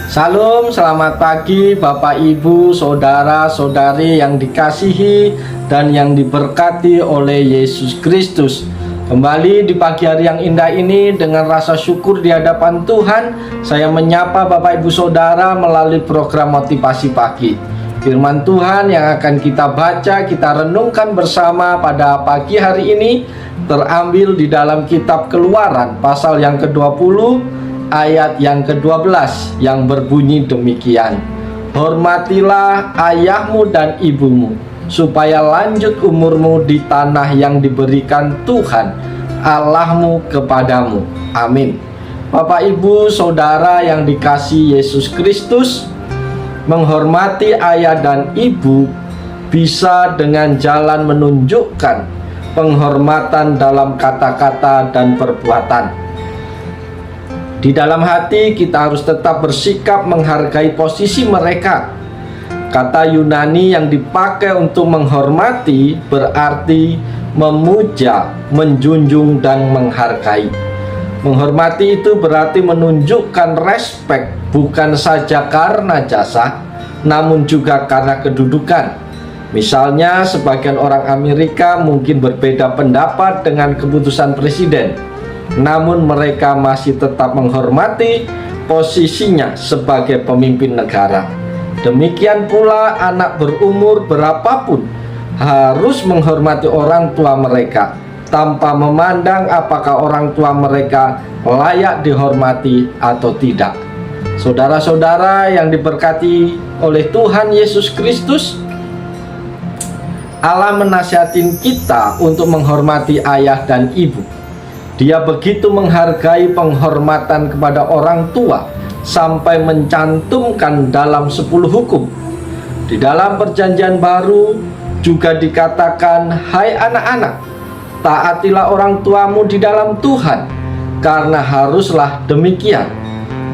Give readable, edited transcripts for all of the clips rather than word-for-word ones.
Salam, selamat pagi Bapak Ibu, saudara-saudari yang dikasihi dan yang diberkati oleh Yesus Kristus. Kembali di pagi hari yang indah ini dengan rasa syukur di hadapan Tuhan, saya menyapa Bapak Ibu Saudara melalui program Motivasi Pagi. Firman Tuhan yang akan kita baca, kita renungkan bersama pada pagi hari ini terambil di dalam kitab Keluaran pasal yang ke-20 ayat yang ke-12 yang berbunyi demikian. Hormatilah ayahmu dan ibumu, supaya lanjut umurmu di tanah yang diberikan Tuhan Allahmu kepadamu. Amin. Bapak Ibu Saudara yang dikasihi Yesus Kristus, menghormati ayah dan ibu bisa dengan jalan menunjukkan penghormatan dalam kata-kata dan perbuatan. Di dalam hati kita harus tetap bersikap menghargai posisi mereka. Kata Yunani yang dipakai untuk menghormati berarti memuja, menjunjung, dan menghargai. Menghormati itu berarti menunjukkan respek bukan saja karena jasa, namun juga karena kedudukan. Misalnya sebagian orang Amerika mungkin berbeda pendapat dengan keputusan presiden, namun mereka masih tetap menghormati posisinya sebagai pemimpin negara. Demikian pula anak berumur berapapun harus menghormati orang tua mereka tanpa memandang apakah orang tua mereka layak dihormati atau tidak. Saudara-saudara yang diberkati oleh Tuhan Yesus Kristus, Allah menasihatin kita untuk menghormati ayah dan ibu. Dia begitu menghargai penghormatan kepada orang tua sampai mencantumkan dalam 10 hukum. Di dalam perjanjian baru juga dikatakan, "Hai anak-anak, taatilah orang tuamu di dalam Tuhan, karena haruslah demikian.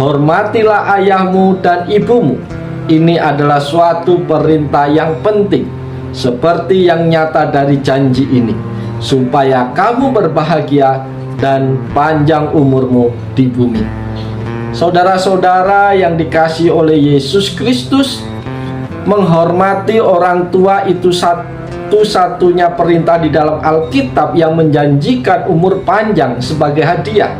Hormatilah ayahmu dan ibumu. Ini adalah suatu perintah yang penting, seperti yang nyata dari janji ini, supaya kamu berbahagia dan panjang umurmu di bumi." Saudara-saudara yang dikasihi oleh Yesus Kristus, menghormati orang tua itu satu-satunya perintah di dalam Alkitab yang menjanjikan umur panjang sebagai hadiah.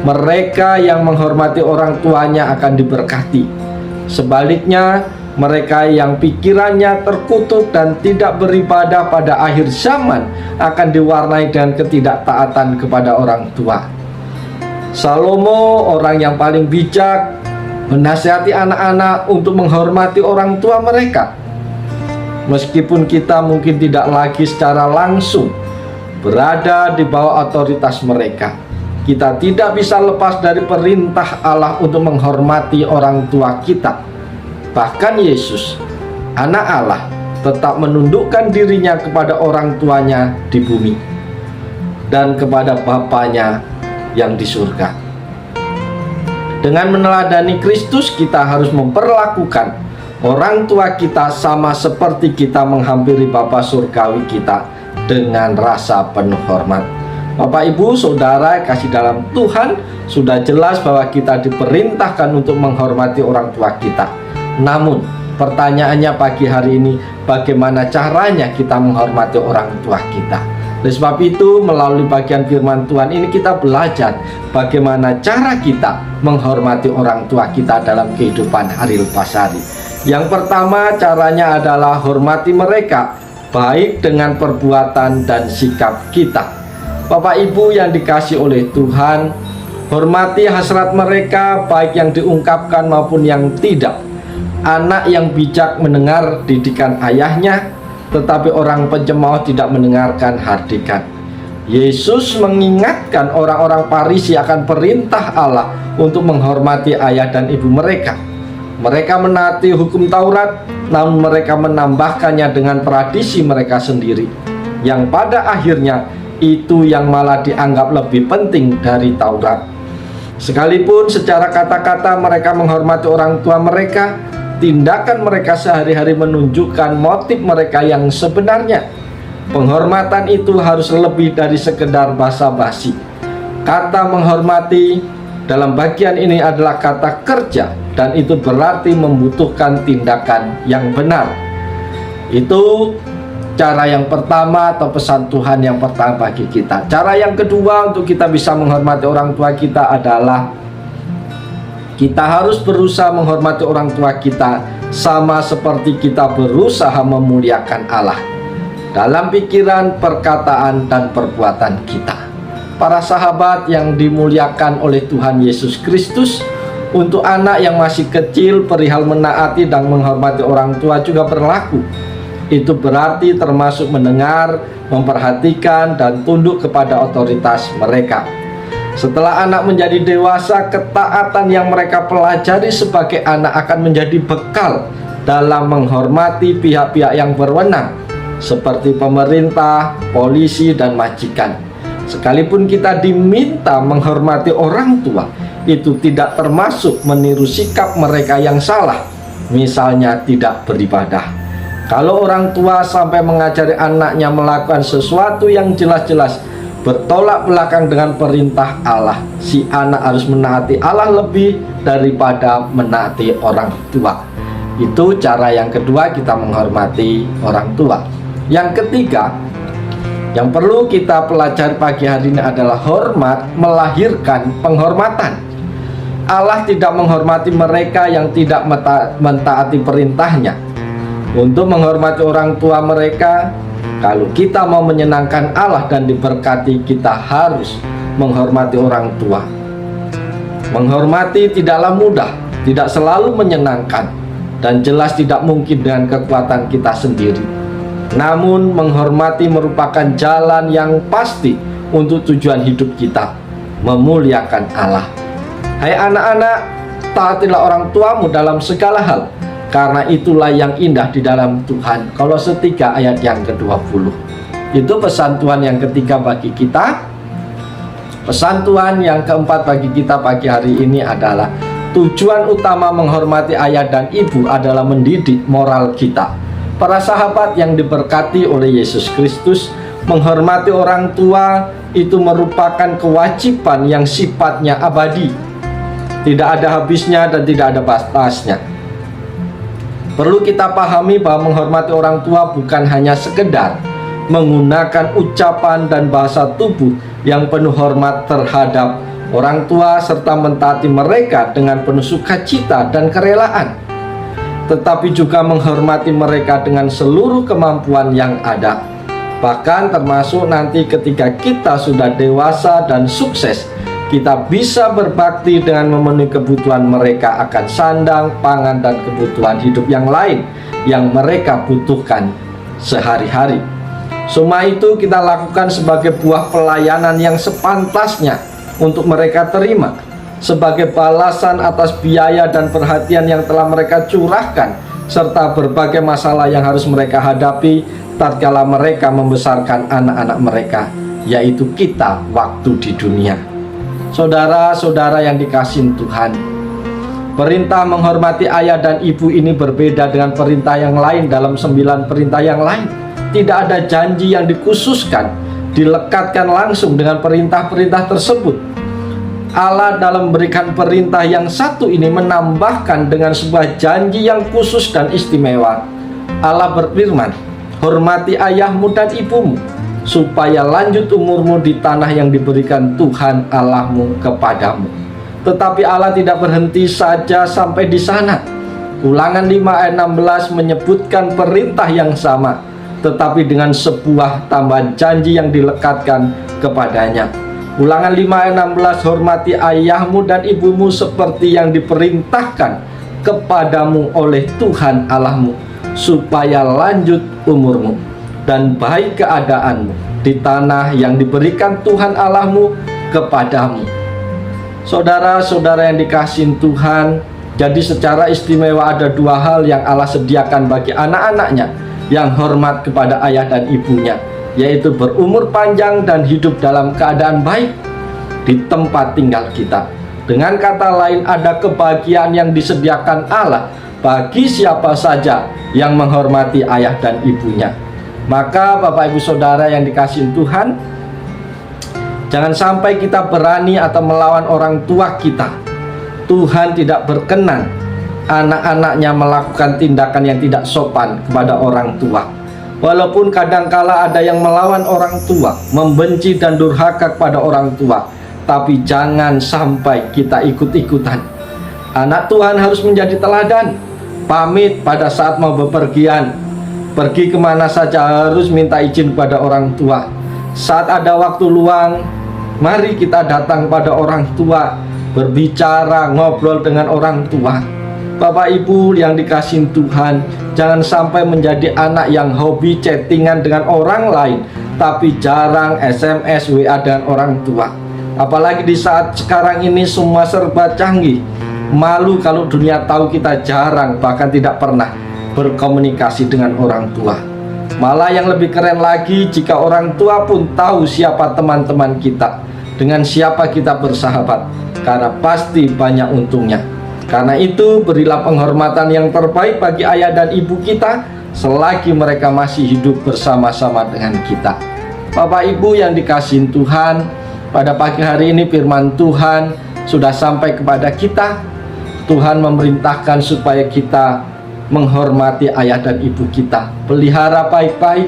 Mereka yang menghormati orang tuanya akan diberkati. Sebaliknya, mereka yang pikirannya terkutuk dan tidak beribadah pada akhir zaman akan diwarnai dengan ketidaktaatan kepada orang tua. Salomo, orang yang paling bijak, menasihati anak-anak untuk menghormati orang tua mereka. Meskipun kita mungkin tidak lagi secara langsung berada di bawah otoritas mereka, kita tidak bisa lepas dari perintah Allah untuk menghormati orang tua kita. Bahkan Yesus, anak Allah, tetap menundukkan dirinya kepada orang tuanya di bumi dan kepada Bapanya yang di surga. Dengan meneladani Kristus, kita harus memperlakukan orang tua kita sama seperti kita menghampiri Bapa surgawi kita dengan rasa penuh hormat. Bapak Ibu Saudara kasih dalam Tuhan, sudah jelas bahwa kita diperintahkan untuk menghormati orang tua kita. Namun pertanyaannya pagi hari ini, bagaimana caranya kita menghormati orang tua kita? Oleh sebab itu, melalui bagian firman Tuhan ini kita belajar bagaimana cara kita menghormati orang tua kita dalam kehidupan hari lepas hari. Yang pertama, caranya adalah hormati mereka baik dengan perbuatan dan sikap kita. Bapak Ibu yang dikasihi oleh Tuhan, hormati hasrat mereka baik yang diungkapkan maupun yang tidak. Anak yang bijak mendengar didikan ayahnya, tetapi orang pencemooh tidak mendengarkan hardikan. Yesus mengingatkan orang-orang Farisi akan perintah Allah untuk menghormati ayah dan ibu mereka. Mereka menaati hukum Taurat, namun mereka menambahkannya dengan tradisi mereka sendiri, yang pada akhirnya itu yang malah dianggap lebih penting dari Taurat. Sekalipun secara kata-kata mereka menghormati orang tua mereka, tindakan mereka sehari-hari menunjukkan motif mereka yang sebenarnya. Penghormatan itu harus lebih dari sekedar basa-basi. Kata menghormati dalam bagian ini adalah kata kerja, dan itu berarti membutuhkan tindakan yang benar. Itu cara yang pertama atau pesan Tuhan yang pertama bagi kita. Cara yang kedua untuk kita bisa menghormati orang tua kita adalah kita harus berusaha menghormati orang tua kita sama seperti kita berusaha memuliakan Allah dalam pikiran, perkataan, dan perbuatan kita. Para sahabat yang dimuliakan oleh Tuhan Yesus Kristus, untuk anak yang masih kecil perihal menaati dan menghormati orang tua juga berlaku. Itu berarti termasuk mendengar, memperhatikan, dan tunduk kepada otoritas mereka. Setelah anak menjadi dewasa, ketaatan yang mereka pelajari sebagai anak akan menjadi bekal dalam menghormati pihak-pihak yang berwenang, seperti pemerintah, polisi, dan majikan. Sekalipun kita diminta menghormati orang tua, itu tidak termasuk meniru sikap mereka yang salah, misalnya tidak beribadah. Kalau orang tua sampai mengajari anaknya melakukan sesuatu yang jelas-jelas bertolak belakang dengan perintah Allah, si anak harus menaati Allah lebih daripada menaati orang tua. Itu cara yang kedua kita menghormati orang tua. Yang ketiga, yang perlu kita pelajari pagi hari ini adalah hormat melahirkan penghormatan. Allah tidak menghormati mereka yang tidak mentaati perintahnya. Untuk menghormati orang tua mereka, kalau kita mau menyenangkan Allah dan diberkati, kita harus menghormati orang tua. Menghormati tidaklah mudah, tidak selalu menyenangkan, dan jelas tidak mungkin dengan kekuatan kita sendiri. Namun menghormati merupakan jalan yang pasti untuk tujuan hidup kita, memuliakan Allah. Hai anak-anak, taatilah orang tuamu dalam segala hal, karena itulah yang indah di dalam Tuhan. Kolose 3 ayat yang ke-20. Itu pesan Tuhan yang ketiga bagi kita. Pesan Tuhan yang keempat bagi kita pagi hari ini adalah tujuan utama menghormati ayah dan ibu adalah mendidik moral kita. Para sahabat yang diberkati oleh Yesus Kristus, menghormati orang tua itu merupakan kewajiban yang sifatnya abadi. Tidak ada habisnya dan tidak ada batasnya. Perlu kita pahami bahwa menghormati orang tua bukan hanya sekedar menggunakan ucapan dan bahasa tubuh yang penuh hormat terhadap orang tua serta mentaati mereka dengan penuh sukacita dan kerelaan, tetapi juga menghormati mereka dengan seluruh kemampuan yang ada. Bahkan termasuk nanti ketika kita sudah dewasa dan sukses, kita bisa berbakti dengan memenuhi kebutuhan mereka akan sandang, pangan, dan kebutuhan hidup yang lain yang mereka butuhkan sehari-hari. Semua itu kita lakukan sebagai buah pelayanan yang sepantasnya untuk mereka terima, sebagai balasan atas biaya dan perhatian yang telah mereka curahkan, serta berbagai masalah yang harus mereka hadapi tatkala mereka membesarkan anak-anak mereka, yaitu kita waktu di dunia. Saudara-saudara yang dikasihi Tuhan, perintah menghormati ayah dan ibu ini berbeda dengan perintah yang lain dalam 9 perintah yang lain. Tidak ada janji yang dikhususkan, dilekatkan langsung dengan perintah-perintah tersebut. Allah dalam memberikan perintah yang satu ini menambahkan dengan sebuah janji yang khusus dan istimewa. Allah berfirman, hormati ayahmu dan ibumu, supaya lanjut umurmu di tanah yang diberikan Tuhan Allahmu kepadamu. Tetapi Allah tidak berhenti saja sampai di sana. Ulangan 5 ayat 16 menyebutkan perintah yang sama, tetapi dengan sebuah tambahan janji yang dilekatkan kepadanya. Ulangan 5 ayat 16, hormati ayahmu dan ibumu seperti yang diperintahkan kepadamu oleh Tuhan Allahmu, supaya lanjut umurmu dan baik keadaanmu di tanah yang diberikan Tuhan Allahmu kepadamu. Saudara-saudara yang dikasihi Tuhan, jadi secara istimewa ada 2 hal yang Allah sediakan bagi anak-anaknya yang hormat kepada ayah dan ibunya, yaitu berumur panjang dan hidup dalam keadaan baik di tempat tinggal kita. Dengan kata lain, ada kebahagiaan yang disediakan Allah bagi siapa saja yang menghormati ayah dan ibunya. Maka Bapak Ibu Saudara yang dikasihi Tuhan, Jangan sampai kita berani atau melawan orang tua kita. Tuhan tidak berkenan anak-anaknya melakukan tindakan yang tidak sopan kepada orang tua. Walaupun kadangkala ada yang melawan orang tua, membenci dan durhaka kepada orang tua, tapi jangan sampai kita ikut-ikutan. Anak Tuhan harus menjadi teladan. Pamit pada saat mau bepergian, pergi kemana saja harus minta izin pada orang tua. Saat ada waktu luang, mari kita datang pada orang tua, berbicara, ngobrol dengan orang tua. Bapak Ibu yang dikasihi Tuhan, jangan sampai menjadi anak yang hobi chattingan dengan orang lain, tapi jarang SMS, WA dengan orang tua. Apalagi di saat sekarang ini semua serba canggih. Malu kalau dunia tahu kita jarang, bahkan tidak pernah berkomunikasi dengan orang tua. Malah yang lebih keren lagi jika orang tua pun tahu siapa teman-teman kita, dengan siapa kita bersahabat, karena pasti banyak untungnya. Karena itu berilah penghormatan yang terbaik bagi ayah dan ibu kita selagi mereka masih hidup bersama-sama dengan kita. Bapak Ibu yang dikasihi Tuhan, pada pagi hari ini firman Tuhan sudah sampai kepada kita. Tuhan memerintahkan supaya kita menghormati ayah dan ibu kita, pelihara baik-baik,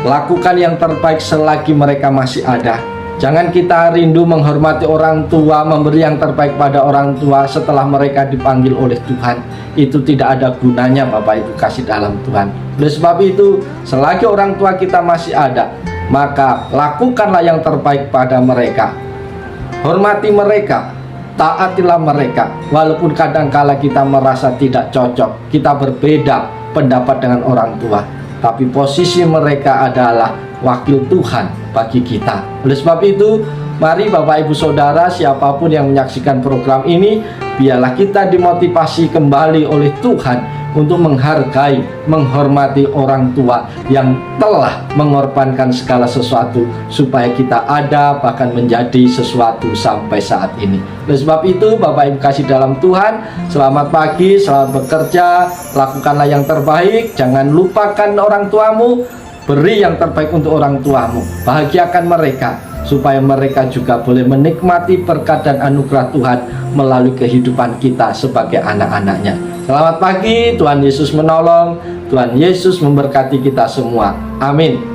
lakukan yang terbaik selagi mereka masih ada. Jangan kita rindu menghormati orang tua, memberi yang terbaik pada orang tua setelah mereka dipanggil oleh Tuhan. Itu tidak ada gunanya Bapak Ibu kasih dalam Tuhan. Oleh sebab itu, selagi orang tua kita masih ada, maka lakukanlah yang terbaik pada mereka. Hormati mereka, taatilah mereka. Walaupun kadangkala kita merasa tidak cocok, kita berbeda pendapat dengan orang tua, tapi posisi mereka adalah wakil Tuhan bagi kita. Oleh sebab itu, mari Bapak Ibu Saudara, siapapun yang menyaksikan program ini, biarlah kita dimotivasi kembali oleh Tuhan untuk menghargai, menghormati orang tua yang telah mengorbankan segala sesuatu supaya kita ada, bahkan menjadi sesuatu sampai saat ini. Oleh sebab itu, Bapak Ibu kasih dalam Tuhan, selamat pagi, selamat bekerja, lakukanlah yang terbaik, jangan lupakan orang tuamu. Beri yang terbaik untuk orang tuamu, bahagiakan mereka supaya mereka juga boleh menikmati berkat dan anugerah Tuhan melalui kehidupan kita sebagai anak-anaknya. Selamat pagi, Tuhan Yesus menolong, Tuhan Yesus memberkati kita semua. Amin.